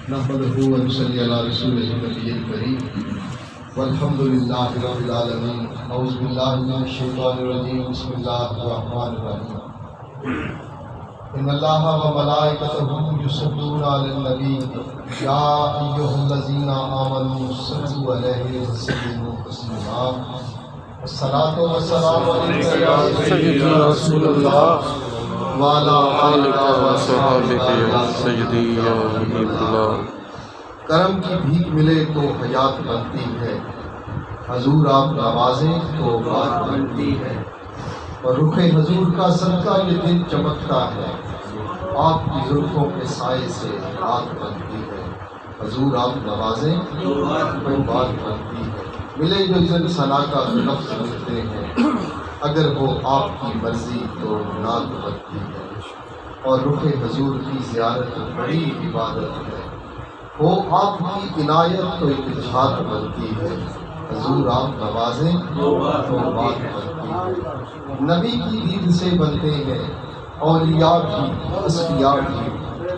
نحمده ونصلي على رسوله النبي الكريم والحمد لله رب العالمين. اعوذ بالله من الشيطان الرجيم. بسم الله الرحمن الرحيم. ان الله وملائكته يصلون على النبي يا ايها الذين امنوا صلوا عليه وسلموا تسليما. الصلاة والسلام عليك يا سيدنا رسول اللہ وعلى آلک و صحابک یا سیدی یا حبیب اللہ. کرم کی بھیک ملے تو حیات بنتی ہے، حضور آپ نوازیں تو بات بنتی ہے، اور رخ حضور کا صدقہ یہ دن چمکتا ہے، آپ کی زلفوں کے سائے سے رات بنتی ہے، حضور آپ نوازیں تو بات بنتی ہے. ملے جو زن ثنا کا لفظ ملتے ہیں، اگر وہ آپ کی مرضی تو نعت بنتی ہے، اور رخ حضور کی زیارت بڑی عبادت ہے، ہو آپ کی عنایت تو ایک جھات بنتی ہے، حضور آپ نوازیں تو بات بنتی ہے. نبی کی دید سے بنتے ہیں اولیاء بھی اصفیاء بھی،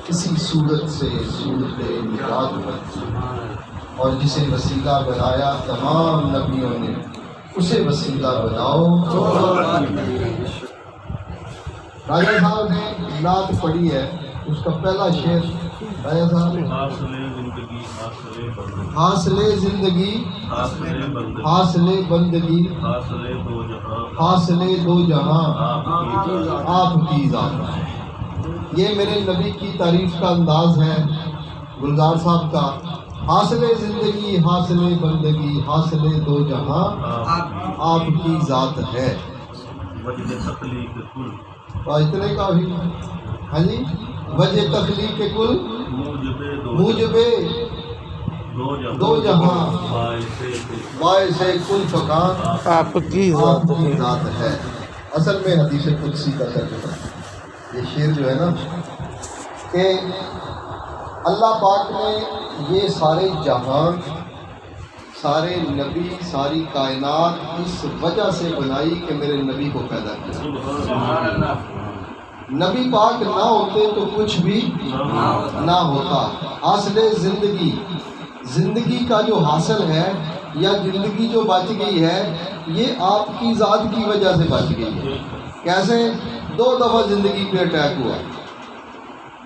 کسی صورت سے صورت نجات بنتی ہے، اور جسے وسیلہ بنایا تمام نبیوں نے اسے وسیلہ بناؤ. راجہ صاحب نے نعت پڑھی ہے، اس کا پہلا شعر راجہ صاحب، حاصلے زندگی حاصلے بندگی حاصلے دو جہاں آپ کی ذات ہے. یہ میرے نبی کی تعریف کا انداز ہے گلزار صاحب کا. حاصلے زندگی حاصلے بندگی حاصلے دو جہاں آپ کی ذات ہے. اتنے کا بھی ہاں جی، وجہ تخلیق کل موجب دو جہاں باعث کل فکان آپ کی ذات ہے. اصل میں حدیث قدسی کا ترجمہ یہ شعر جو ہے نا کہ اللہ پاک نے یہ سارے جہان، سارے نبی، ساری کائنات اس وجہ سے بنائی کہ میرے نبی کو پیدا کیا. نبی پاک نہ ہوتے تو کچھ بھی نہ ہوتا. حاصل زندگی، زندگی کا جو حاصل ہے یا زندگی جو بچ گئی ہے یہ آپ کی ذات کی وجہ سے بچ گئی ہے. کیسے؟ 2 دفعہ زندگی پہ اٹیک ہوا.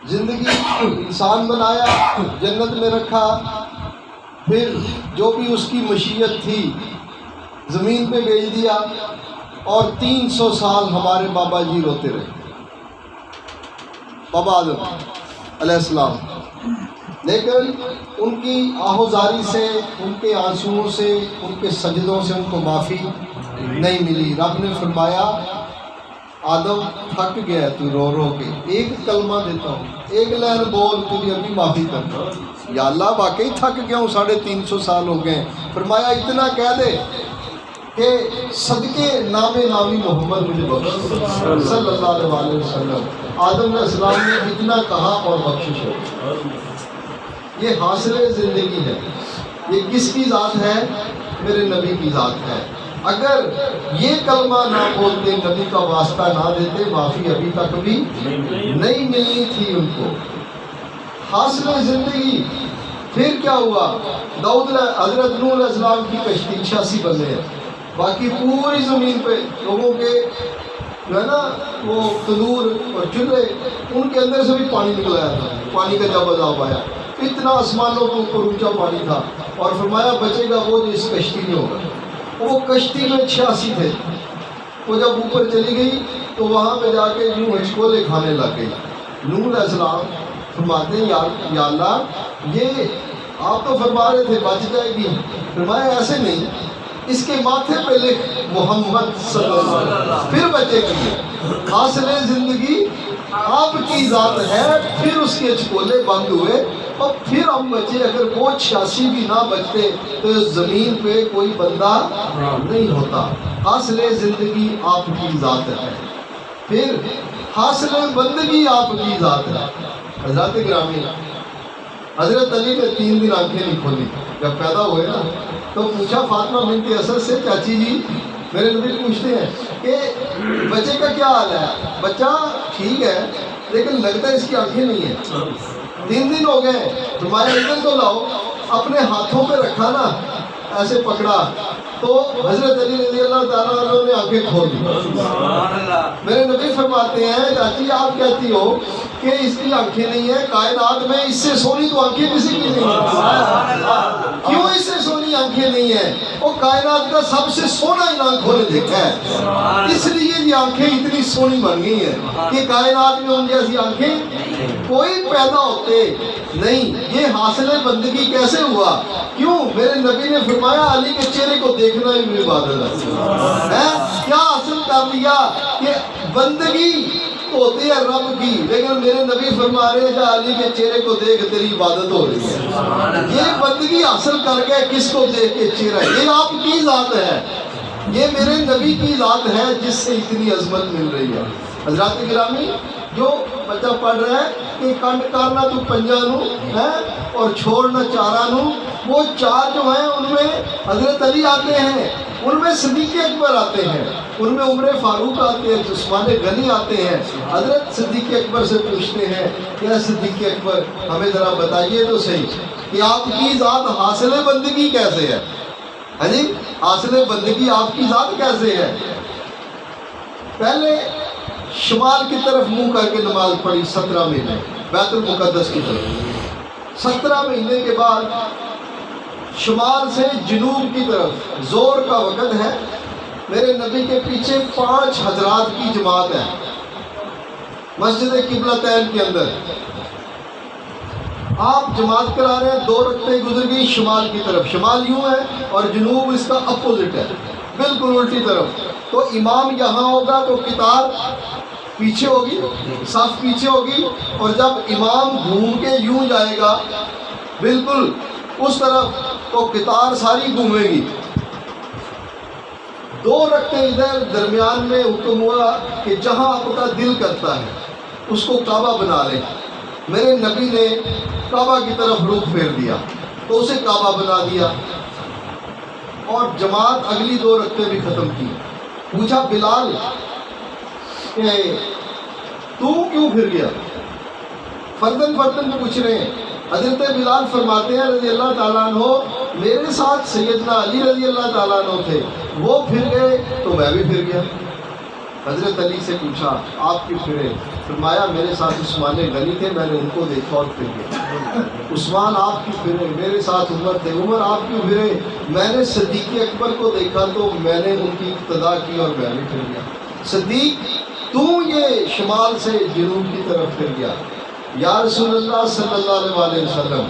زندگی انسان بنایا، جنت میں رکھا، پھر جو بھی اس کی مشیت تھی زمین پہ بھیج دیا، اور 300 سال ہمارے بابا جی روتے رہے، بابا آدم علیہ السلام. لیکن ان کی آہوزاری سے، ان کے آنسوؤں سے، ان کے سجدوں سے ان کو معافی نہیں ملی. رب نے فرمایا آدم تھک گیا تو رو رو کے، ایک کلمہ دیتا ہوں، ایک لائن بول، تجھے ابھی معافی کرتا ہوں. یا اللہ واقعی تھک گیا ہوں، 350 سال ہو گئے. فرمایا اتنا کہہ دے کہ صدقے نام نامی محمد مجھے بخش صلی اللہ علیہ وسلم. آدم علیہ السلام نے اتنا کہا اور بخشش ہو. یہ حاصل زندگی ہے. یہ کس کی ذات ہے؟ میرے نبی کی ذات ہے. اگر یہ کلمہ نہ بولتے، نبی کا واسطہ نہ دیتے، معافی ابھی تک بھی نہیں ملنی تھی ان کو. حاصل زندگی. پھر کیا ہوا؟ حضرت نوح علیہ السلام کی کشتی 86 بندے ہیں، باقی پوری زمین پہ لوگوں کے جو ہے نا وہ تندور اور چولہے، ان کے اندر سے بھی پانی نکل آیا تھا. پانی کا جب عذاب آیا، اتنا آسمانوں کے اوپر اونچا پانی تھا، اور فرمایا بچے گا وہ جو اس کشتی میں ہوگا. وہ کشتی میں 86 تھے. وہ جب اوپر چلی گئی تو وہاں پہ جا کے یوں ہچکولے کھانے لگ گئی. نوح علیہ السلام فرماتے ہیں یا اللہ یہ آپ تو فرما رہے تھے بچ جائے گی. فرمایا ایسے نہیں، اس کے ماتھے پہ لکھ محمد صلی اللہ علیہ وسلم، پھر بچے گی. حاصل زندگی آپ کی ذات ہے. پھر اس کے چکولے بند ہوئے اور پھر ہم بچے. اگر وہ 86 بھی نہ بچتے تو زمین پہ کوئی بندہ نہیں ہوتا. حاصل زندگی آپ کی ذات ہے. پھر حاصل بندگی آپ کی ذات ہے. حضرات گرامی، حضرت علی نے 3 دن آنکھیں نہیں کھولی. جب پیدا ہوئے نا تو پوچھا فاطمہ بنت اسد سے، چاچی جی میرے نبی پوچھتے ہیں کہ بچے کا کیا حال ہے؟ بچہ ٹھیک ہے لیکن لگتا ہے اس کی آنکھیں نہیں ہیں. 3 ہو گئے. فرمایا ادھر تو لاؤ. اپنے ہاتھوں پہ رکھا نا, ایسے پکڑا تو حضرت علی رضی اللہ تعالیٰ عنہ نے آنکھیں کھول دی. میرے نبی فرماتے ہیں چاچی آپ کہتی ہو کہ اس کی آنکھیں نہیں ہیں, کائنات میں اس سے سونی تو آنکھیں کسی کی نہیں ہیں. کیوں اس سے سونی آنکھیں نہیں ہیں؟ وہ کائنات کا سب سے سونا انعام کھولے دیکھا ہے, اس لیے یہ آنکھیں اتنی سونی بن گئی ہیں کہ کائنات میں ان جیسی آنکھیں کوئی پیدا ہوتے نہیں. یہ حاصل بندگی کیسے ہوا؟ کیوں؟ میرے نبی نے فرمایا علی کے چہرے کو دیکھنا ہی عبادت ہے. کیا حاصل کر لیا کہ بندگی ہوتی ہے رب کی, لیکن میرے نبی فرما رہے ہیں علی کے چہرے کو دیکھ تیری عبادت ہو رہی ہے. یہ بندگی حاصل کر کے کس کو دیکھ کے چہرہ, یہ آپ کی ذات ہے, یہ میرے نبی کی ذات ہے جس سے اتنی عظمت مل رہی ہے. حضرات گرامی, جو بچہ پڑھ رہا ہے کہ کنڈ کرنا تو پنجا نو ہے اور چھوڑنا چارہ نو, وہ چار جو ہیں ان میں حضرت علی آتے ہیں, ان میں صدیق اکبر آتے ہیں, ان میں عمر فاروق آتے ہیں, عثمان غنی آتے ہیں. حضرت صدیق اکبر سے پوچھتے ہیں کہ صدیق اکبر ہمیں ذرا بتائیے تو صحیح کہ آپ کی ذات حاصل بندگی کیسے ہے؟ ہاں جی, حاصل بندگی آپ کی ذات کیسے ہے؟ پہلے شمال کی طرف منہ کر کے نماز پڑھی 17 مہینے بیت المقدس کی طرف. 17 مہینے کے بعد شمال سے جنوب کی طرف زور کا وقت ہے. میرے نبی کے پیچھے 5 حضرات کی جماعت ہے مسجد قبلتین کے اندر. آپ جماعت کرا رہے ہیں, 2 رکعتیں گزر گئی شمال کی طرف. شمال یوں ہے اور جنوب اس کا اپوزٹ ہے, بالکل الٹی طرف. تو امام یہاں ہوگا تو قطار پیچھے ہوگی, صف پیچھے ہوگی, اور جب امام گھوم کے یوں جائے گا بالکل اس طرف تو قطار ساری گھومے گی. 2 رکعتیں ادھر درمیان میں حکم ہوا کہ جہاں آپ کا دل کرتا ہے اس کو کعبہ بنا لیں. میرے نبی نے کعبہ کی طرف رخ پھیر دیا تو اسے کعبہ بنا دیا, اور جماعت اگلی 2 رکعتیں بھی ختم کی. پوچھا بلال کہ تو کیوں پھر گیا؟ فردن پوچھ رہے ہیں. حضرت بلال فرماتے ہیں رضی اللہ تعالیٰ عنہ, میرے ساتھ سیدنا علی رضی اللہ تعالیٰ عنہ تھے, وہ پھر گئے تو میں بھی پھر گیا. حضرت علی سے پوچھا آپ کیوں پھرے؟ فرمایا میرے ساتھ عثمان غنی تھے, میں نے ان کو دیکھا اور پھر گیا. عثمان آپ کیوں پھرے؟ میرے ساتھ عمر تھے. عمر آپ کیوں پھرے؟ میں نے صدیق اکبر کو دیکھا تو میں نے ان کی اقتدا کی اور میں بھی پھر گیا. صدیق تو یہ شمال سے جنوب کی طرف پھر گیا. یا رسول اللہ صلی اللہ علیہ وسلم,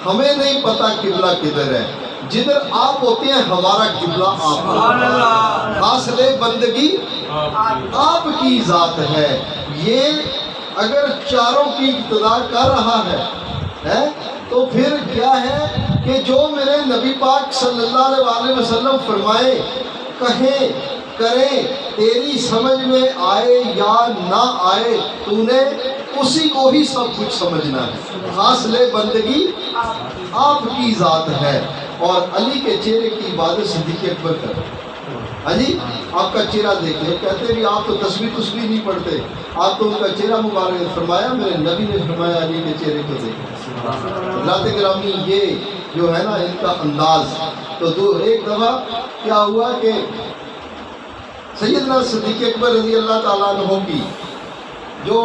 ہمیں نہیں پتا قبلہ کدھر ہے, جدھر آپ ہوتے ہیں ہمارا قبلہ آپ کا. حاصل بندگی آپ کی ذات ہے. یہ اگر چاروں کی اقتدا کر رہا ہے تو پھر کیا ہے کہ جو میرے نبی پاک صلی اللہ علیہ وسلم فرمائے, کہیں کریں, تیری سمجھ میں آئے یا نہ آئے, تو نے اسی کو ہی سب کچھ سمجھنا ہے. حاصل بندگی آپ کی ذات ہے. اور علی کے چہرے کی عبادت صدیق اکبر کرے. ہاں جی, آپ کا چہرہ دیکھیں. کہتے بھی آپ تو تسبیح نہیں پڑھتے, آپ تو ان کا چہرہ مبارک. فرمایا میرے نبی نے فرمایا علی کے چہرے کو دیکھیں. حضرات گرامی, یہ جو ہے نا ان کا انداز. تو ایک دفعہ کیا ہوا کہ سیدنا صدیق اکبر رضی اللہ تعالیٰ عنہ کی جو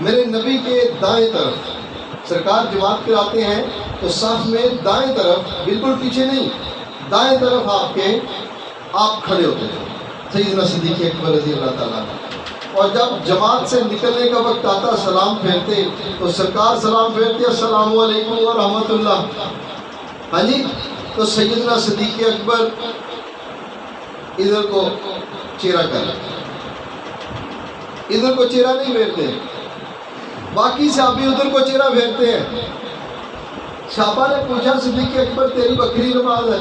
میرے نبی کے دائیں طرف سرکار جماعت کراتے ہیں تو صف میں دائیں طرف, بالکل پیچھے نہیں, دائیں طرف آپ کھڑے ہوتے تھے سیدنا صدیق اکبر رضی اللہ تعالیٰ عنہ. اور جب جماعت سے نکلنے کا وقت آتا سلام پھیرتے تو سرکار سلام پھیرتے السلام علیکم ورحمۃ اللہ. ہاں جی, تو سیدنا صدیق اکبر ادھر کو چہرہ کر, ادھر کو چہرہ نہیں پھیرتے. باقی صحابی ادھر کو چہرہ پھیرتے ہیں. صحابہ نے پوچھا صدیق اکبر تیری بکری نماز ہے؟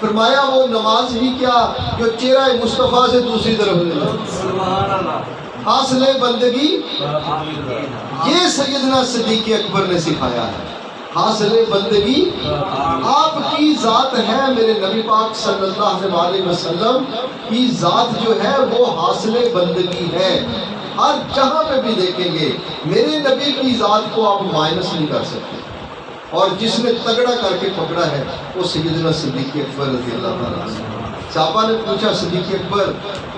فرمایا وہ نماز ہی کیا جو چہرہ مصطفیٰ سے دوسری طرف لے جائے. حاصل بندگی یہ سیدنا صدیق اکبر نے سکھایا ہے. حاصل بندگی آپ کی ذات ہے. میرے نبی پاک صلی اللہ علیہ وسلم کی ذات جو ہے وہ حاصل بندگی ہے. ہر جہاں پہ بھی دیکھیں گے میرے نبی کی ذات کو آپ مائنس نہیں کر سکتے. اور جس نے تگڑا کر کے پکڑا ہے وہ سیدنا صدیق اکبر رضی اللہ تعالیٰ عنہ. صحابہ نے پوچھا صدیق اکبر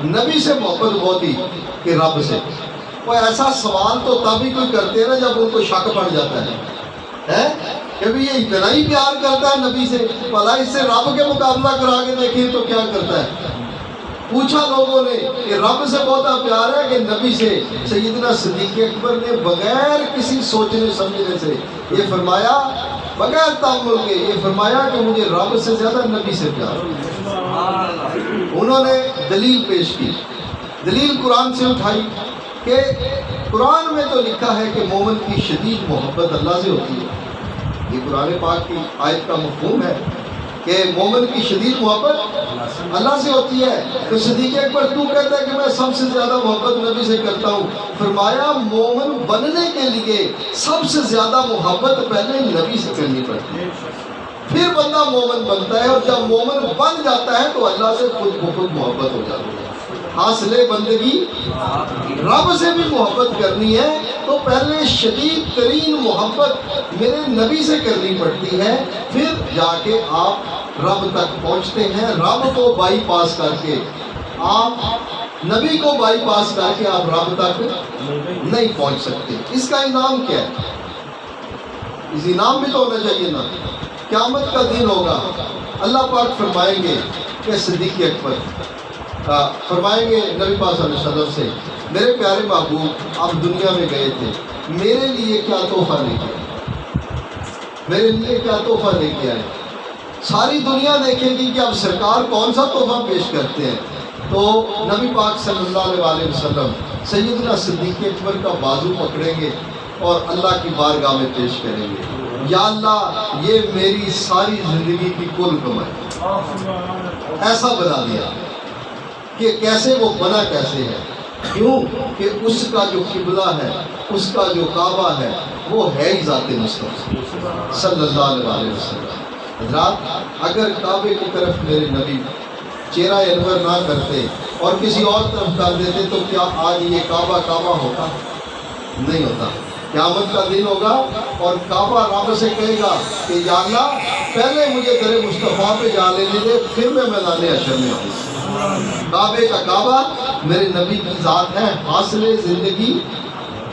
نبی سے محبت بہت ہی کہ رب سے. وہ ایسا سوال تو تبھی کوئی کرتے ہیں نا جب ان کو شک پڑ جاتا ہے کہ بھی یہ اتنا ہی پیار کرتا ہے نبی سے, بھلا اس سے رب کے مقابلہ کرا کے دیکھیں تو کیا کرتا ہے. پوچھا لوگوں نے کہ رب سے بہت پیار ہے کہ نبی سے. سیدنا صدیق اکبر نے بغیر کسی سوچنے سمجھنے سے یہ فرمایا, بغیر تعمل کے یہ فرمایا کہ مجھے رب سے زیادہ نبی سے پیار. انہوں نے دلیل پیش کی, دلیل قرآن سے اٹھائی کہ قرآن میں تو لکھا ہے کہ مومن کی شدید محبت اللہ سے ہوتی ہے. یہ قرآن پاک کی آیت کا مفہوم ہے کہ مومن کی شدید محبت اللہ سے ہوتی ہے. تو صدیق اکبر تو کہتا ہے کہ میں سب سے زیادہ محبت نبی سے کرتا ہوں. فرمایا مومن بننے کے لیے سب سے زیادہ محبت پہلے نبی سے کرنی پڑتی ہے, پھر بندہ مومن بنتا ہے. اور جب مومن بن جاتا ہے تو اللہ سے خود بخود محبت ہو جاتی ہے. حاصل بندگی رب سے بھی محبت کرنی ہے تو پہلے شدید ترین محبت میرے نبی سے کرنی پڑتی ہے, پھر جا کے آپ رب تک پہنچتے ہیں. رب کو بائی پاس کر کے آپ نبی کو بائی پاس کر کے آپ رب تک نہیں پہنچ سکتے. اس کا انعام کیا ہے؟ اس انعام بھی تو ہونا چاہیے نا. قیامت کا دن ہوگا, اللہ پاک فرمائیں گے کہ صدیق اکبر فرمائیں گے نبی پاک صلی اللہ علیہ وسلم سے, میرے پیارے محبوب آپ دنیا میں گئے تھے, میرے لیے کیا تحفہ لے کے آئے, میرے لیے کیا تحفہ لے کے آئے. ساری دنیا دیکھے گی کہ اب سرکار کون سا تحفہ پیش کرتے ہیں. تو نبی پاک صلی اللہ علیہ وسلم سیدنا صدیق اکبر کا بازو پکڑیں گے اور اللہ کی بارگاہ میں پیش کریں گے, یا اللہ یہ میری ساری زندگی کی کل کمائی. ایسا بنا دیا کہ کیسے وہ بنا کیسے ہے, کیوں کہ اس کا جو قبلہ ہے, اس کا جو کعبہ ہے وہ ہے ہی ذات مصطفیٰ صلی اللہ علیہ وسلم. حضرات اگر کعبے کی طرف میرے نبی چہرہ انور نہ کرتے اور کسی اور طرف کر دیتے تو کیا آج یہ کعبہ ہوتا؟ نہیں ہوتا. قیامت کا دن ہوگا اور کعبہ رب سے کہے گا کہ یا اللہ پہلے مجھے تیرے مصطفیٰ پہ جا لینے دے, پھر میں میدان حشر میں آؤں. کعبے کا کعبہ میرے نبی کی ذات ہے, حاصل زندگی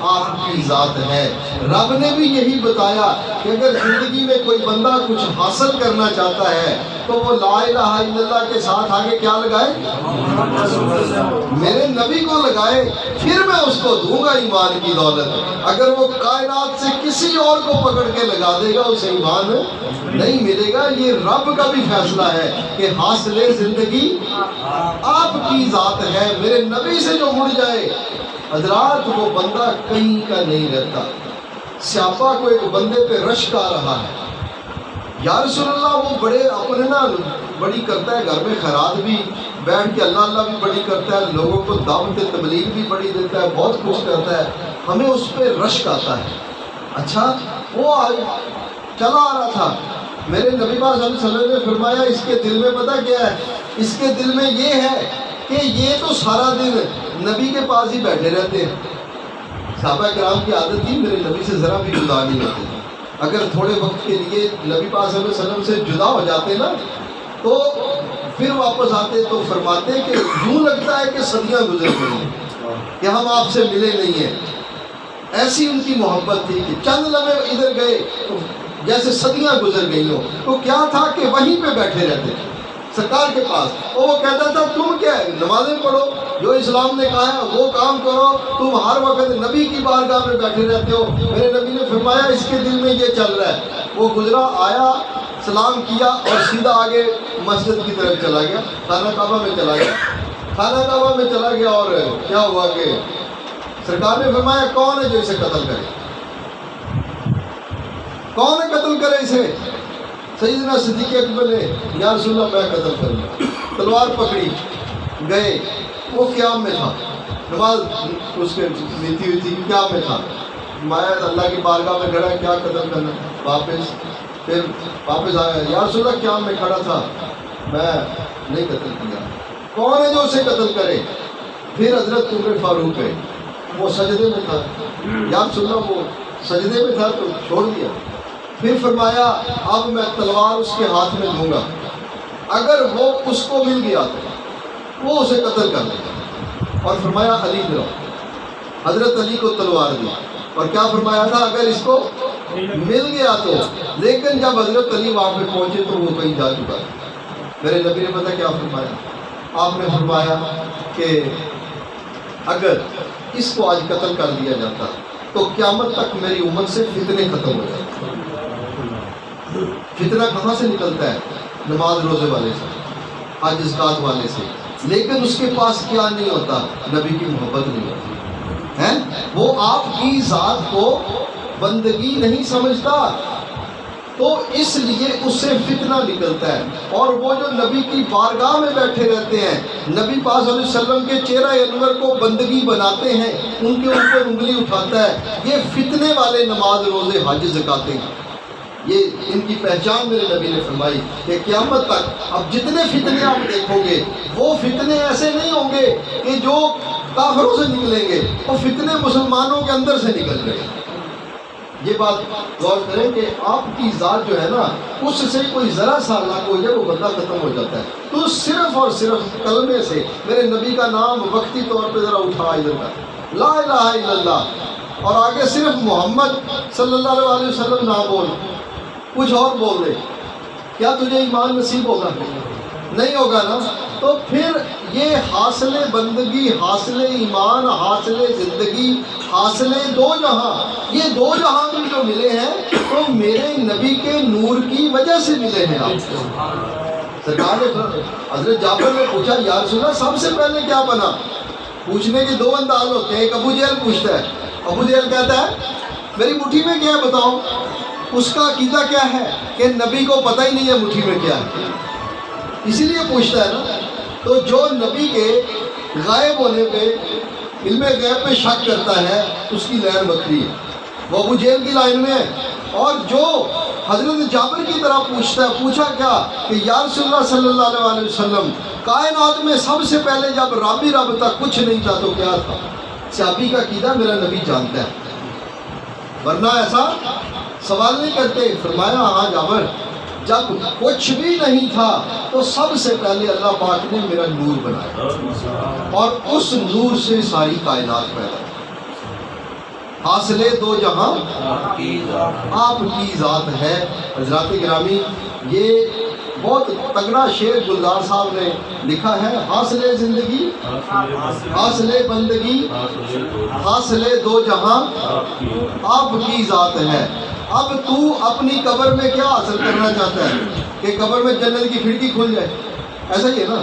آپ کی ذات ہے. رب نے بھی یہی بتایا کہ اگر زندگی میں کوئی بندہ کچھ حاصل کرنا چاہتا ہے تو وہ لا الہ الا اللہ کے ساتھ آگے کیا لگائے؟ میرے نبی کو لگائے, پھر میں اس کو دوں گا ایمان کی دولت. اگر وہ کائنات سے کسی اور کو پکڑ کے لگا دے گا اسے ایمان نہیں ملے گا. یہ رب کا بھی فیصلہ ہے کہ حاصل زندگی آپ کی ذات ہے. میرے نبی سے جو مڑ جائے حضرات وہ بندہ کہیں کا نہیں رہتا. سیاپا کو ایک بندے پہ رشک آ رہا ہے, یا رسول اللہ وہ بڑے اپنے نا بڑی کرتا ہے, گھر میں خیرات بھی بیٹھ کے اللہ بھی بڑی کرتا ہے, لوگوں کو دعوت تبلیغ بھی بڑی دیتا ہے, بہت کچھ کرتا ہے, ہمیں اس پہ رشک آتا ہے. اچھا وہ چلا آ رہا تھا, میرے نبی پاک صلی اللہ علیہ وسلم نے فرمایا اس کے دل میں پتہ کیا ہے؟ اس کے دل میں یہ ہے کہ یہ تو سارا دن نبی کے پاس ہی بیٹھے رہتے ہیں. صحابہ کرام کی عادت تھی میرے نبی سے ذرا بھی جدا نہیں ہوتے. اگر تھوڑے وقت کے لیے نبی پاک صلی اللہ علیہ وسلم سے جدا ہو جاتے نا تو پھر واپس آتے تو فرماتے کہ یوں لگتا ہے کہ صدیاں گزر گئی کہ ہم آپ سے ملے نہیں ہیں. ایسی ان کی محبت تھی کہ چند لمحے ادھر گئے تو جیسے صدیاں گزر گئی ہو. تو کیا تھا کہ وہیں پہ بیٹھے رہتے تھے سرکار کے پاس. اور وہ کہتا تھا تم کیا ہے نمازیں پڑھو, جو اسلام نے کہا ہے وہ کام کرو, تم ہر وقت نبی کی بارگاہ میں بیٹھے رہتے ہو. میرے نبی نے فرمایا اس کے دل میں یہ چل رہا ہے. وہ گزرا, آیا, سلام کیا اور سیدھا آگے مسجد کی طرف چلا گیا, خانہ کعبہ میں چلا گیا. خانہ کعبہ میں چلا گیا اور کیا ہوا کہ سرکار نے فرمایا کون ہے جو اسے قتل کرے, کون ہے قتل کرے اسے؟ سیدنا صدیق اکبر نے یا رسول اللہ میں قتل کروں گا. تلوار پکڑی گئے, وہ قیام میں تھا, نماز اس کے نیتی ہوئی تھی, قیام میں تھا. مایا اللہ کی بارگاہ میں کھڑا, کیا قتل کرنا. پھر واپس آیا, یا رسول اللہ قیام میں کھڑا تھا, میں نہیں قتل کیا, کون ہے جو اسے قتل کرے؟ پھر حضرت عمر فاروق ہے, وہ سجدے میں تھا، یا رسول اللہ وہ سجدے میں تھا تو چھوڑ دیا۔ پھر فرمایا اب میں تلوار اس کے ہاتھ میں دوں گا، اگر وہ اس کو مل گیا تو وہ اسے قتل کر دے گا۔ اور فرمایا علی گرو، حضرت علی کو تلوار دی، اور کیا فرمایا تھا اگر اس کو مل گیا تو۔ لیکن جب حضرت علی وہاں پہ پہنچے تو وہ کہیں جا چکا تھا۔ میرے نبی نے پتہ کیا فرمایا؟ آپ نے فرمایا کہ اگر اس کو آج قتل کر دیا جاتا تو قیامت تک میری امت سے فتنے ختم ہو جاتے۔ فتنہ کہاں سے نکلتا ہے؟ نماز روزے والے سے، حج زکات والے سے، لیکن اس کے پاس کیا نہیں ہوتا؟ نبی کی محبت نہیں ہوتی ہے، وہ آپ کی ذات کو بندگی نہیں سمجھتا، تو اس لیے اس سے فتنہ نکلتا ہے۔ اور وہ جو نبی کی بارگاہ میں بیٹھے رہتے ہیں، نبی پاک صلی اللہ علیہ وسلم کے چہرہ انور کو بندگی بناتے ہیں، ان کے اوپر انگلی اٹھاتا ہے، یہ فتنے والے نماز روزے حج زکاتیں ہیں۔ یہ ان کی پہچان میرے نبی نے فرمائی کہ قیامت تک اب جتنے فتنے آپ دیکھو گے وہ فتنے ایسے نہیں ہوں گے کہ جو کافروں سے نکلیں گے، وہ فتنے مسلمانوں کے اندر سے نکل رہے ہیں۔ یہ بات غور کریں کہ آپ کی ذات جو ہے نا، اس سے کوئی ذرا سا لاکھ ہو جائے وہ بندہ ختم ہو جاتا ہے۔ تو صرف اور صرف کلمے سے میرے نبی کا نام وقتی طور پہ ذرا اٹھا ادھر کا، لا الہ الا اللہ، اور آگے صرف محمد صلی اللہ علیہ وسلم نہ بول، کچھ اور بول دے، کیا تجھے ایمان نصیب ہوگا؟ نہیں ہوگا نا۔ تو پھر یہ حاصل بندگی، حاصل ایمان، حاصل زندگی، حاصل دو جہاں، یہ دو جہاں بھی جو ملے ہیں تو میرے نبی کے نور کی وجہ سے ملے ہیں آپ کو۔ سرکار نے حضرت جابر نے پوچھا یا رسول اللہ سب سے پہلے کیا بنا؟ پوچھنے کے دو انداز ہوتے ہیں، ایک ابو جہل پوچھتا ہے، ابو جہل کہتا ہے میری مٹھی میں کیا ہے بتاؤ، اس کا عقیدہ کیا ہے کہ نبی کو پتہ ہی نہیں ہے مٹھی میں کیا ہے، اسی لیے پوچھتا ہے نا۔ تو جو نبی کے غائب ہونے پہ، علم غیب پہ شک کرتا ہے اس کی لائن بکری ہے، وہ ابو جہل کی لائن میں ہے۔ اور جو حضرت جابر کی طرح پوچھتا ہے، پوچھا کیا کہ یا رسول اللہ صلی اللہ علیہ وسلم کائنات میں سب سے پہلے جب رب ہی رب تھا کچھ نہیں تھا تو کیا تھا؟ صحابی کا عقیدہ میرا نبی جانتا ہے، ورنہ ایسا سوال نہیں کرتے۔ فرمایا ہاں جابر، جب کچھ بھی نہیں تھا تو سب سے پہلے اللہ پاک نے میرا نور بنایا، اور اس نور سے ساری کائنات پیدا ہوئی۔ حاصل دو جہاں آپ کی ذات ہے۔ حضرات گرامی، یہ بہت تگڑا شعر گلزار صاحب نے لکھا ہے، حاصل زندگی، حاصل بندگی، حاصل دو جہاں آپ کی ذات ہے۔ اب تو اپنی قبر میں کیا حاصل کرنا چاہتا ہے کہ قبر میں جنت کی کھڑکی کھل جائے؟ ایسا ہی ہے نا،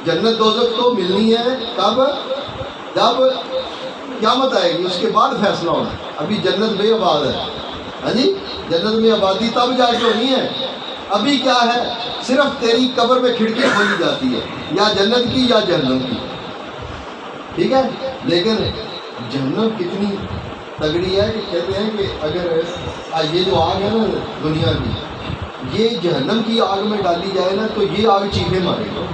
جنت دوزخ تو ملنی ہے کب؟ جب قیامت آئے گی، اس کے بعد فیصلہ ہونا ہے۔ ابھی جنت بے آباد ہے، ہاں جی، جنت میں آبادی تب جا کے ہونی ہے۔ ابھی کیا ہے، صرف تیری قبر میں کھڑکی کھولی جاتی ہے، یا جنت کی یا جہنم کی، ٹھیک ہے۔ لیکن جہنم کتنی تگڑی ہے کہ کہتے ہیں کہ اگر یہ جو آگ ہے نا دنیا کی، یہ جہنم کی آگ میں ڈالی جائے نا تو یہ آگ چیخے مارے گا،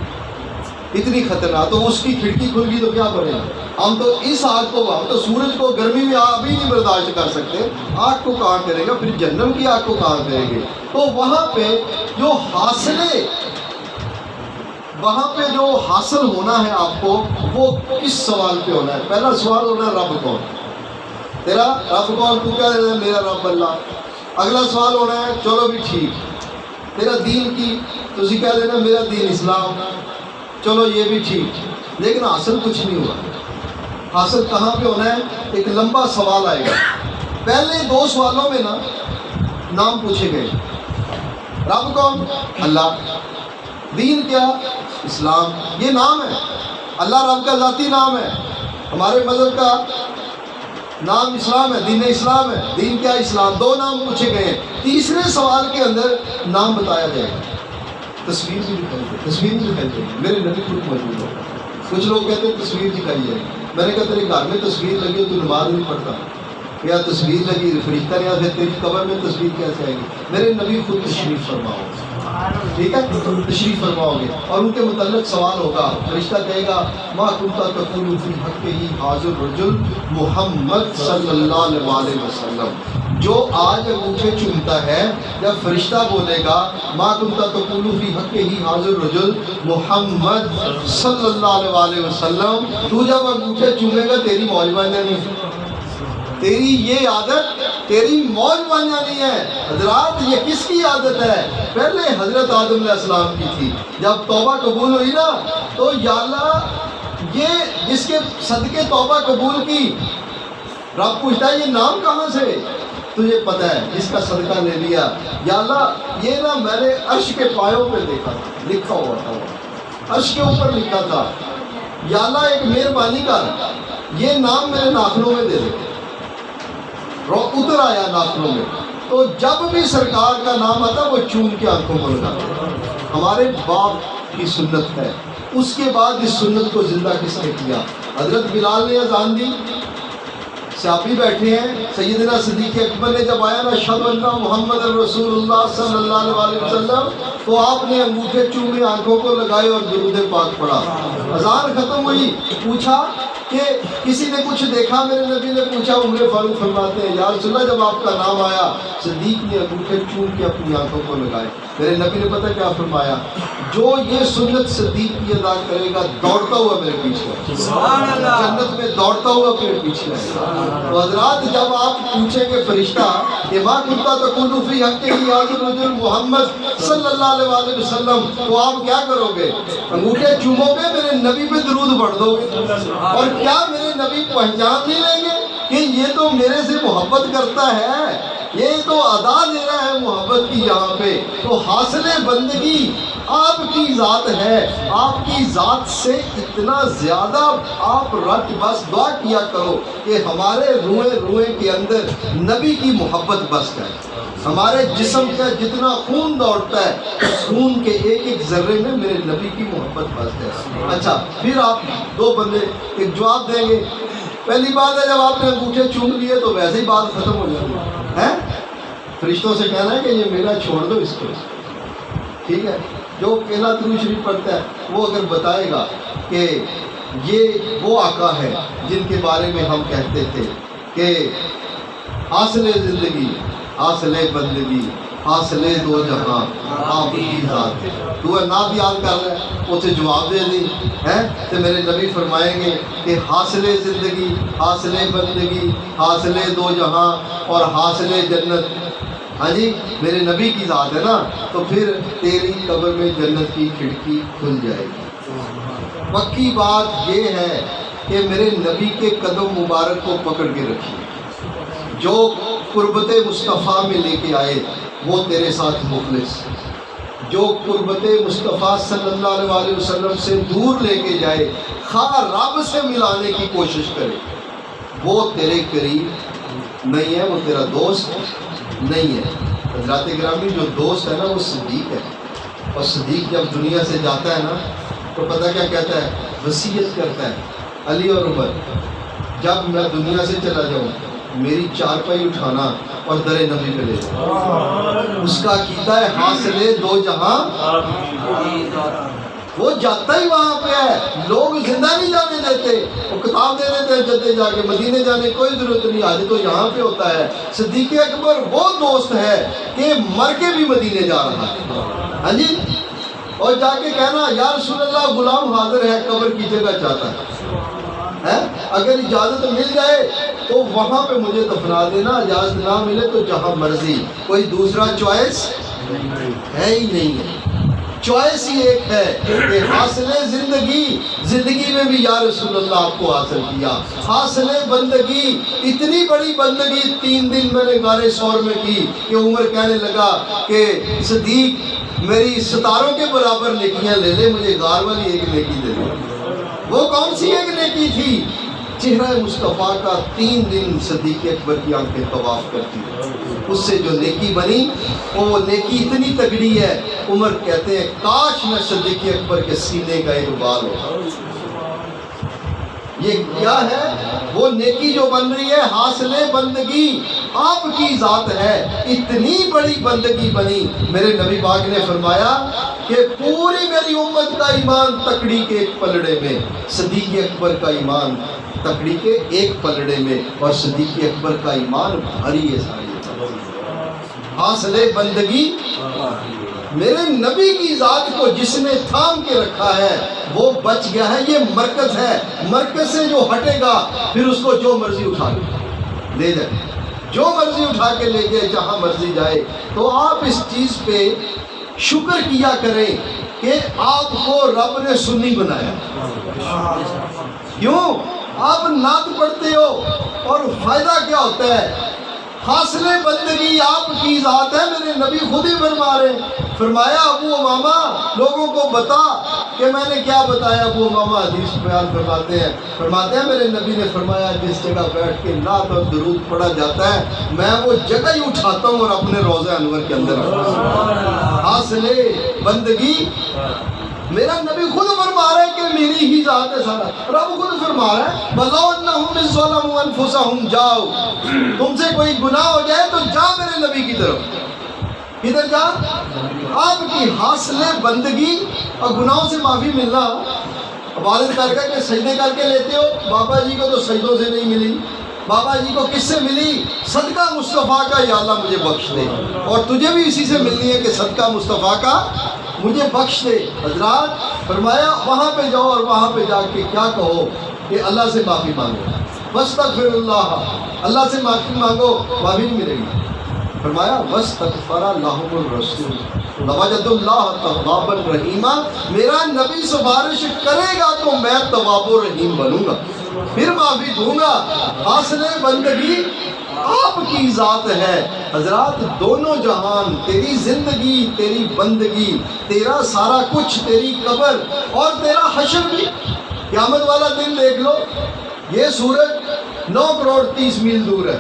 اتنی خطرناک۔ تو اس کی کھڑکی کھل گئی تو کیا بنے گا؟ ہم تو اس آگ کو، ہم تو سورج کو گرمی میں ابھی نہیں برداشت کر سکتے، آگ کو کہاں کرے گا، پھر جہنم کی آگ کو کہاں کریں گے؟ تو وہاں پہ جو حاصل ہونا ہے آپ کو، وہ کس سوال پہ ہونا ہے؟ پہلا سوال ہونا ہے رب کون، تیرا رب کون؟ تو کہہ دینا میرا رب اللہ۔ اگلا سوال ہونا ہے چلو بھی ٹھیک، تیرا دین کی، تو اسی کہہ دینا میرا دین اسلام، چلو یہ بھی ٹھیک، لیکن حاصل کچھ نہیں ہوا۔ حاصل کہاں پہ ہونا ہے؟ ایک لمبا سوال آئے گا۔ پہلے دو سوالوں میں نا نام پوچھے گئے، رب کون؟ اللہ، دین کیا؟ اسلام، یہ نام ہے، اللہ رب کا ذاتی نام ہے، ہمارے مذہب کا نام اسلام ہے، دین اسلام ہے، دین کیا؟ اسلام۔ دو نام پوچھے گئے ہیں، تیسرے سوال کے اندر نام بتایا جائے گا، تصویر بھی دکھائی جائے، تصویر بھی دکھائی جائے گی، میرے نبی خود موجود ہوگا۔ کچھ لوگ کہتے ہیں تصویر دکھائی جائے گی، میں نے کہا تیرے گھر میں تصویر لگی ہو تو نماز نہیں پڑھتا، یا تصویر لگی فرشتہ نہیں آتے، تیری قبر میں تصویر کیسے آئے گی؟ میرے نبی خود تشریف فرما ہو، ٹھیک ہے، تو تشریف فرماؤ گے اور ان کے متعلق سوال ہوگا. فرشتہ کہے گا ما کنت تقول فی حقہ حاضر رجل محمد صلی اللہ علیہ وسلم. جو آج انگوٹھے چومتا ہے، جب فرشتہ بولے گا ما کنت تقول فی حقہ حاضر رجل محمد صلی اللہ علیہ وسلم، تو جب انگوٹھے چومے گا تیری موج بن جانی ہے، تیری یہ عادت تیری موج بن جانی ہے. حضرات یہ کس کی عادت ہے؟ پہلے حضرت آدم علیہ السلام کی تھی. جب توبہ قبول ہوئی نا تو یا اللہ یہ جس کے صدقے توبہ قبول کی، رب پوچھتا ہے یہ نام کہاں سے؟ تجھے پتہ ہے جس کا صدقہ لے لیا. یا اللہ یہ نا میں نے عرش کے پایوں پہ دیکھا تھا، لکھا ہوا تھا، عرش کے اوپر لکھا تھا. یا اللہ ایک مہربانی کر، یہ نام میرے ناخنوں میں دے دے. اتر آیا ناخنوں میں، تو جب بھی سرکار کا نام آتا وہ چوم کے آنکھوں کو لگاتے. ہمارے باپ کی سنت ہے. اس کے بعد اس سنت کو زندہ کس نے کیا؟ حضرت بلال نے اذان دی، صحابی بیٹھے ہیں. سیدنا صدیق اکبر نے جب آیا نا اشہد ان محمد رسول اللہ صلی اللہ علیہ وسلم، تو آپ نے انگوٹھے چومے، آنکھوں کو لگائے اور درود پاک پڑھا. اذان ختم ہوئی، پوچھا کہ کسی نے کچھ دیکھا؟ میرے نبی نے پوچھا. عمر فاروق فرماتے ہیں یا رسول اللہ جب آپ کا نام آیا صدیق نے انگوٹھے چوم کے اپنی آنکھوں کو لگائے. میرے نبی نے پتہ کیا فرمایا؟ جو یہ سنت صدیق کی ادا کرے گا دوڑتا ہوا میرے پیچھے، جنت میں دوڑتا ہوا میرے پیچھے آئے گا. تو حضرات جب آپ پوچھیں گے فرشتہ کہ ما کنت تقول فی حقہ حاضر رجل محمد صلی اللہ علیہ وسلم، تو آپ کیا کرو گے؟ انگوٹھے چومو گے، میرے نبی پہ درود پڑھ دو گے. اور کیا میرے نبی پہچان نہیں لیں گے کہ یہ تو میرے سے محبت کرتا ہے، یہ تو ادا دے رہا ہے محبت کی یہاں پہ. تو حاصل بندگی آپ کی ذات ہے. آپ کی ذات سے اتنا زیادہ آپ رٹ بس دعا کیا کرو کہ ہمارے روئے روئے کے اندر نبی کی محبت بس جائے. ہمارے جسم کا جتنا خون دوڑتا ہے اس خون کے ایک ایک ذرے میں میرے نبی کی محبت بس جائے. اچھا پھر آپ دو بندے ایک جواب دیں گے. پہلی بات ہے جب آپ نے انگوٹھے چوم لیے تو ویسے ہی بات ختم ہو جائے ہے. فرشتوں سے کہنا ہے کہ یہ میرا چھوڑ دو اس کو. ٹھیک ہے، جو پہلا درود شریف پڑھتا ہے وہ اگر بتائے گا کہ یہ وہ آقا ہے جن کے بارے میں ہم کہتے تھے کہ حاصل زندگی، حاصل بندگی، حاصل دو جہاں آپ کی ذات. تو نام یاد کر لے اسے جواب دے دی ہے تو میرے نبی فرمائیں گے کہ حاصل زندگی، حاصل بندگی، حاصل دو جہاں اور حاصل جنت ہاں جی میرے نبی کی ذات ہے نا. تو پھر تیری قبر میں جنت کی کھڑکی کھل جائے گی. پکی بات یہ ہے کہ میرے نبی کے قدم مبارک کو پکڑ کے رکھیے. جو قربت مصطفیٰ میں لے کے آئے وہ تیرے ساتھ مخلص، جو قربت مصطفیٰ صلی اللہ علیہ وسلم سے دور لے کے جائے، خواہ رب سے ملانے کی کوشش کرے، وہ تیرے قریب نہیں ہے، وہ تیرا دوست نہیں ہے. حضرات گرامی جو دوست ہے نا وہ صدیق ہے. اور صدیق جب دنیا سے جاتا ہے نا تو پتہ کیا کہتا ہے؟ وصیت کرتا ہے علی اور عمر جب میں دنیا سے چلا جاؤں میری چارپائی اٹھانا اور در نبی پہ لے جاؤں. اس کا عقیدہ ہے حاصل دو جہاں. وہ جاتا ہی وہاں پہ ہے. لوگ زندہ نہیں جانے دیتے، وہ کتاب دے دیتے ہیں جدے جا کے مدینے جانے کوئی ضرورت نہیں، آج تو یہاں پہ ہوتا ہے. صدیق اکبر وہ دوست ہے کہ مر کے بھی مدینے جا رہا ہے ہاں جی، اور جا کے کہنا یا رسول اللہ غلام حاضر ہے، قبر کی جگہ چاہتا ہے، اگر اجازت مل جائے تو وہاں پہ مجھے دفنا دینا، اجازت نہ ملے تو جہاں مرضی. کوئی دوسرا چوائس ہے ہی نہیں ہے. چوائس ہی ایک ہے کہ حاصل زندگی، زندگی میں بھی یا رسول اللہ آپ کو حاصل کیا. حاصل بندگی، اتنی بڑی بندگی 3 دن میں نے غار ثور میں کی کہ عمر کہنے لگا کہ صدیق میری ستاروں کے برابر نیکیاں لے لے، مجھے غار والی ایک نیکی دے دے. وہ کون سی ایک نیکی تھی؟ چہرہ مصطفیٰ کا 3 دن صدیق اکبر کی آنکھیں طواف کرتی ہیں. اس سے جو نیکی بنی وہ نیکی اتنی تگڑی ہے، عمر کہتے ہیں کاش میں صدیق اکبر کے سینے کا ایک بال ہو. یہ کیا ہے وہ نیکی جو بن رہی ہے؟ حاصل بندگی. آپ کی ذات ہے، اتنی بڑی بندگی بنی۔ میرے نبی پاک نے فرمایا کہ پوری میری امت کا ایمان تکڑی کے ایک پلڑے میں، صدیق اکبر کا ایمان تکڑی کے ایک پلڑے میں، اور صدیق اکبر کا ایمان بھاری ہے ساری۔ حاصل بندگی میرے نبی کی ذات کو جس نے تھام کے رکھا ہے وہ بچ گیا ہے۔ یہ مرکز ہے، مرکز سے جو ہٹے گا پھر اس کو جو مرضی اٹھا کے لے جائے، جو مرضی اٹھا کے لے جائے، جہاں مرضی جائے۔ تو آپ اس چیز پہ شکر کیا کریں کہ آپ کو رب نے سنی بنایا۔ کیوں؟ آپ نعت پڑھتے ہو اور فائدہ کیا ہوتا ہے؟ حاصل بندگی آپ کی ذات ہے۔ میرے نبی خود ہی فرما رہے ہیں، فرمایا ابو امامہ لوگوں کو بتا کہ میں نے کیا بتایا۔ ابو امامہ حدیث بیان فرماتے ہیں میرے نبی نے فرمایا جس جگہ بیٹھ کے نعت اور درود پڑھا جاتا ہے میں وہ جگہ ہی اٹھاتا ہوں اور اپنے روضہ انور کے اندر حاصل بندگی میرا نبی خود فرما رہا ہے کہ میری ہی ذات ہے سارا۔ رب خود فرما رہا ہے بَلَوْ أَنَّهُمْ إِذْ ظَلَمُوا أَنفُسَهُمْ جاؤ، تم سے کوئی گناہ ہو جائے تو جا میرے نبی کی طرف۔ کدھر جا؟ آپ کی حاصل بندگی اور گناہوں سے معافی ملنا۔ والد کر کے سجدے کر کے لیتے ہو، بابا جی کو تو سجدوں سے نہیں ملی، بابا جی کو کس سے ملی؟ صدقہ مصطفیٰ کا، یا اللہ مجھے بخش دے، اور تجھے بھی اسی سے ملنی ہے کہ صدقہ مصطفیٰ کا مجھے بخش دے۔ حضرات فرمایا وہاں پہ جاؤ اور وہاں پہ جا کے کیا کہو کہ اللہ سے معافی مانگو، وَاسْتَغْفِرُ اللَّهَ، اللہ سے معافی مانگو، معافی نہیں ملے گی۔ فرمایا وَاسْتَغْفَرَ لَهُمُ الرَّسُولُ لَوَجَدُوا اللَّهَ تَوَّابًا رَحِيمًا، میرا نبی سفارش کرے گا تو میں تواب و رحیم بنوں گا، پھر معافی دوں گا۔ حاصل بندگی آپ کی ذات ہے۔ حضرات دونوں جہان، تیری زندگی، تیری بندگی، تیرا سارا کچھ، تیری قبر اور تیرا حشر بھی، قیامت والا دن دیکھ لو، یہ سورج 9 کروڑ 30 میل دور ہے،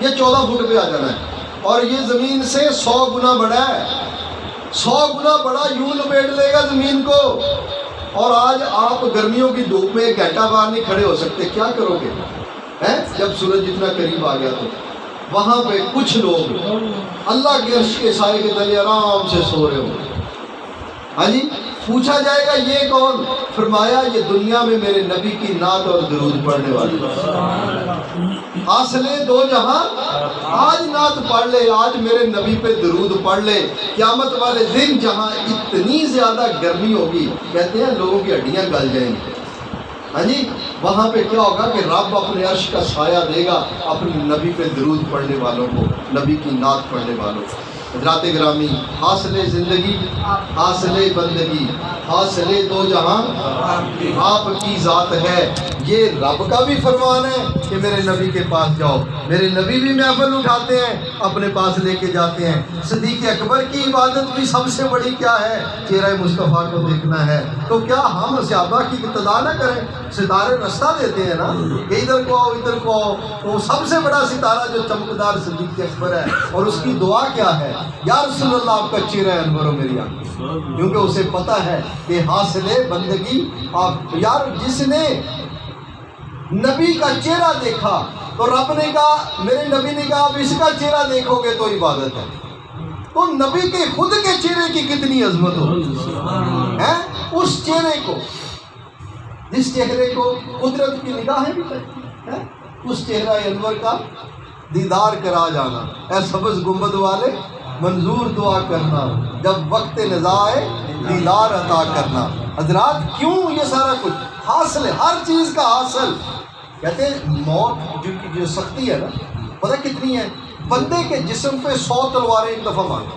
یہ 14 فٹ پہ آ جانا ہے، اور یہ زمین سے 100 گنا بڑا ہے، 100 گنا بڑا، یوں لپیٹ لے گا زمین کو۔ اور آج آپ گرمیوں کی دھوپ میں 1 گھنٹہ باہر نہیں کھڑے ہو سکتے، کیا کرو گے؟ جب سورج اتنا قریب آ گیا تو وہاں پہ کچھ لوگ اللہ کے عرش کے سائے کے تلے آرام سے سو رہے ہوں۔ ہاں جی، پوچھا جائے گا یہ کون؟ فرمایا یہ دنیا میں میرے نبی کی نعت اور درود پڑھنے والے۔ حاصل دو جہاں، آج نعت پڑھ لے، آج میرے نبی پہ درود پڑھ لے، قیامت والے دن جہاں اتنی زیادہ گرمی ہوگی، کہتے ہیں لوگوں کی ہڈیاں گل جائیں گی، ہاں جی، وہاں پہ کیا ہوگا کہ رب اپنے عرش کا سایہ دے گا اپنے نبی پہ درود پڑھنے والوں کو، نبی کی نعت پڑھنے والوں کو۔ حضرات گرامی، حاصل زندگی، حاصل بندگی، حاصل دو جہاں آپ کی ذات ہے۔ یہ رب کا بھی فرمان ہے کہ میرے نبی کے پاس جاؤ، میرے نبی بھی محفل اٹھاتے ہیں، اپنے پاس لے کے جاتے ہیں۔ صدیق اکبر کی عبادت بھی سب سے بڑی کیا ہے؟ چہرہ مصطفیٰ کو دیکھنا ہے۔ تو کیا ہم صحابہ کی اقتداء نہ کریں؟ ستارے رستہ دیتے ہیں نا کہ ادھر کو آؤ، ادھر کو آؤ، تو سب سے بڑا ستارہ جو چمکدار صدیق اکبر ہے، اور اس کی دعا کیا ہے؟ یا رسول اللہ آپ کا چہرہ انور ہو میری آنکھیں، کیونکہ اسے پتہ ہے کہ حاصل بندگی آپ، یار جس نے نبی کا چہرہ دیکھا تو رب نے کہا، میرے نبی نے کہا اب اس کا چہرہ دیکھو گے تو عبادت ہے۔ تو نبی کے خود کے چہرے کی کتنی عظمت ہوگی ہے؟ اس چہرے کو، جس چہرے کو قدرت کی نگاہیں بھی کرتی ہے، اس چہرہ انور کا دیدار کرا جانا۔ اے سبز گنبد والے منظور دعا کرنا، جب وقت نزاع آئے دیدار عطا کرنا۔ حضرات کیوں یہ سارا کچھ حاصل ہے، ہر چیز کا حاصل۔ کہتے ہیں موت جو سختی ہے نا، پتہ کتنی ہے؟ بندے کے جسم پہ 100 تلواریں ایک دفعہ مارو،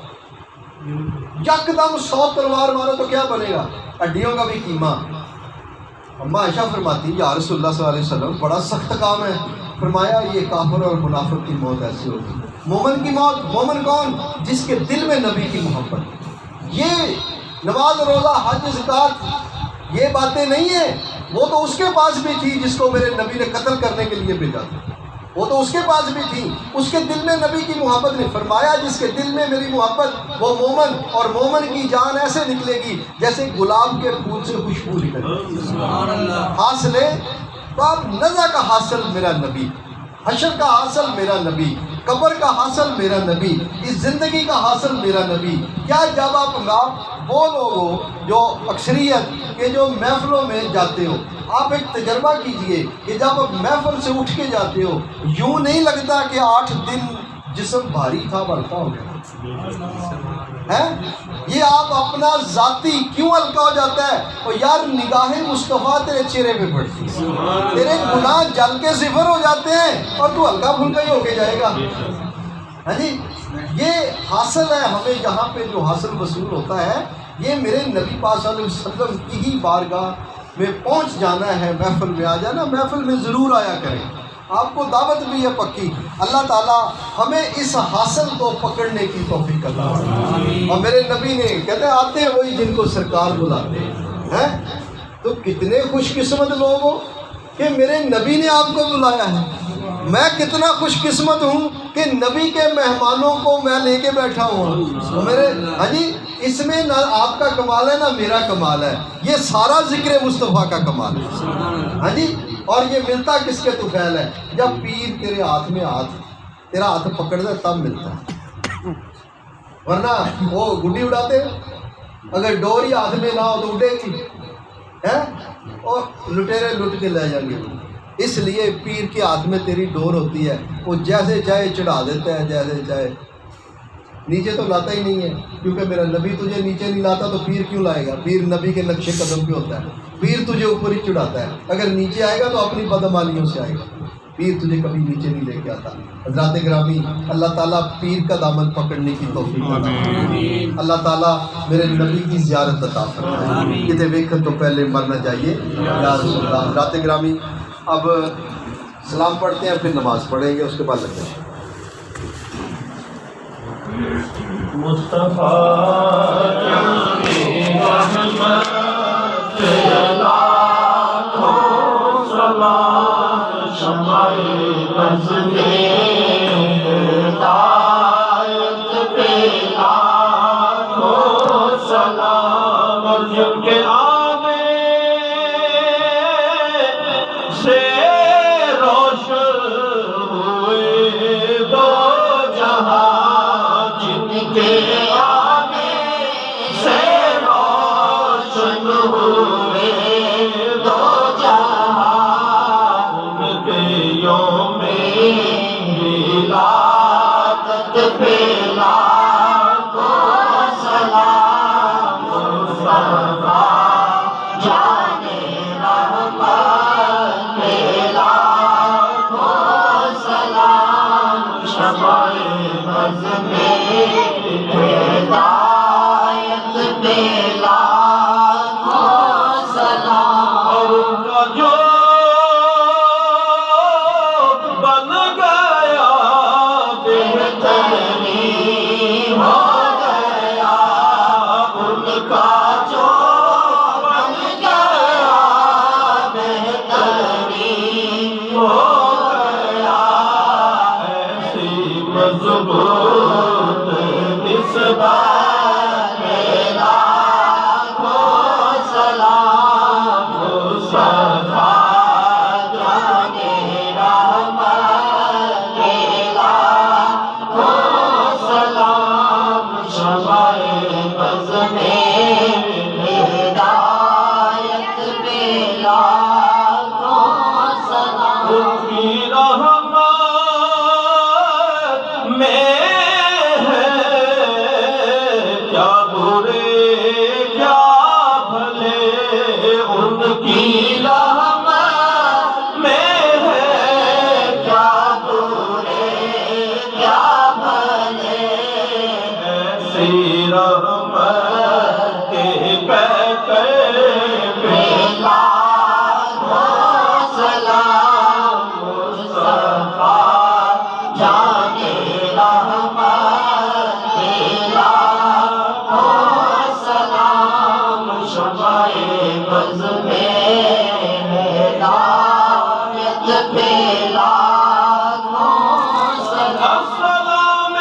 یکدم 100 تلوار مارو تو کیا بنے گا؟ ہڈیوں کا بھی قیمہ۔ اما عائشہ فرماتی یا رسول اللہ صلی اللہ علیہ وسلم بڑا سخت کام ہے۔ فرمایا یہ کافر اور منافق کی موت ایسی ہوگی۔ مومن کی موت، مومن کون؟ جس کے دل میں نبی کی محبت۔ یہ نماز، روزہ، حج، زکات یہ باتیں نہیں ہیں، وہ تو اس کے پاس بھی تھی جس کو میرے نبی نے قتل کرنے کے لیے بھیجا تھا، وہ تو اس کے پاس بھی تھی، اس کے دل میں نبی کی محبت نے۔ فرمایا جس کے دل میں میری محبت وہ مومن، اور مومن کی جان ایسے نکلے گی جیسے گلاب کے پھول سے خوشبو نکلے۔ حاصل تو اب نزع کا حاصل میرا نبی، حشر کا حاصل میرا نبی، قبر کا حاصل میرا نبی، اس زندگی کا حاصل میرا نبی۔ کیا جب آپ وہ لوگ ہو جو اکثریت کے جو محفلوں میں جاتے ہو، آپ ایک تجربہ کیجئے کہ جب آپ محفل سے اٹھ کے جاتے ہو، یوں نہیں لگتا کہ 8 دن جسم بھاری تھا ہلکا ہو گیا ہے؟ یہ آپ اپنا ذاتی کیوں ہلکا ہو جاتا ہے؟ اور یار نگاہ مصطفیٰ تیرے چہرے پہ پڑتی ہے، تیرے گناہ جل کے صفر ہو جاتے ہیں اور تو ہلکا پھلکا ہی ہو کے جائے گا۔ ہاں جی، یہ حاصل ہے ہمیں یہاں پہ جو حاصل وصول ہوتا ہے، یہ میرے نبی پاک صلی اللہ علیہ وسلم کی ہی بارگاہ میں پہنچ جانا ہے۔ محفل میں آ جانا، محفل میں ضرور آیا کریں، آپ کو دعوت بھی ہے پکی۔ اللہ تعالیٰ ہمیں اس حاصل کو پکڑنے کی توفیق عطا فرمائے۔ اور میرے نبی نے کہتے ہیں آتے ہیں وہی جن کو سرکار بلاتے ہیں۔ تو کتنے خوش قسمت لوگ ہو کہ میرے نبی نے آپ کو بلایا ہے۔ میں کتنا خوش قسمت ہوں کہ نبی کے مہمانوں کو میں لے کے بیٹھا ہوں۔ تو میرے ہاں جی، اس میں نہ آپ کا کمال ہے نہ میرا کمال ہے، یہ سارا ذکر مصطفیٰ کا کمال ہے۔ ہاں جی، اور یہ ملتا کس کے طفیل ہے؟ جب پیر تیرے ہاتھ میں تیرا ہاتھ پکڑ دے تب ملتا ہے، ورنہ وہ گڈی اڑاتے، اگر ڈور ہی ہاتھ میں نہ ہو تو اڑے گی اور لٹیرے لٹ کے لے جائیں گے۔ اس لیے پیر کے ہاتھ میں تیری ڈور ہوتی ہے، وہ جیسے چاہے چڑھا دیتا ہے، جیسے چاہے، نیچے تو لاتا ہی نہیں ہے، کیونکہ میرا نبی تجھے نیچے نہیں لاتا تو پیر کیوں لائے گا؟ پیر نبی کے نقشے قدم پہ ہوتا ہے، پیر تجھے اوپر ہی چڑھاتا ہے۔ اگر نیچے آئے گا تو اپنی بدعمالیوں سے آئے گا، پیر تجھے کبھی نیچے نہیں لے کے آتا۔ حضرات گرامی، اللہ تعالیٰ پیر کا دامن پکڑنے کی توفیق عطا فرمائے۔ اللہ تعالیٰ میرے نبی کی زیارت عطا فرمائے۔ کتے ویکھن تو پہلے مرنا چاہیے یا رسول اللہ۔ حضرات گرامی، اب سلام پڑھتے ہیں، پھر نماز پڑھیں گے، اس کے بعد لگتے ہیں۔ مصطفیٰ کے آنے سے روشن ہوئے دو جہاں، جن کے آنے سے روشن ہوئے دو جہاں، ان کے یوم ولادت پہ لاکھوں سلام۔ مصطفیٰ جانے رحمت پہ لاکھوں سلام، شمع بز میں ہدایت پہ لاکھوں سلام۔ اور ان کا جو بن گیا بہترین ہو گیا، ان کا جو بن گیا بہترین ہو گیا، ایسی مضبوط نسبت پہ لاکھوں سلام۔ مصطفیٰ جانے رحمت پہ لاکھوں سلام، شمع بز میں ہدایت پہ لاکھوں سلام۔ ان کی رحمت میں ہے کیا برے کیا بھلے، ان کی رحمت میں ہے کیا برے کیا بھلے، ایسی رحمت کے پیکر پہ لاکھوں سلام۔ مصطفیٰ جانے رحمت پہ لاکھوں سلام، شمع بز میں ہدایت پہ لاکھوں سلام۔ السلام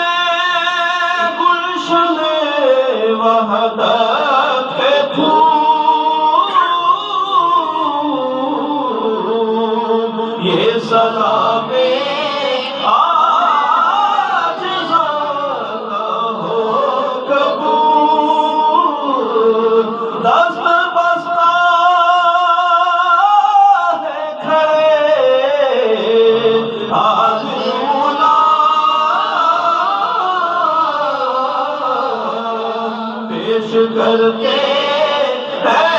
گلشن وحدت کے پھول، یہ سلام پیش کرتے ہیں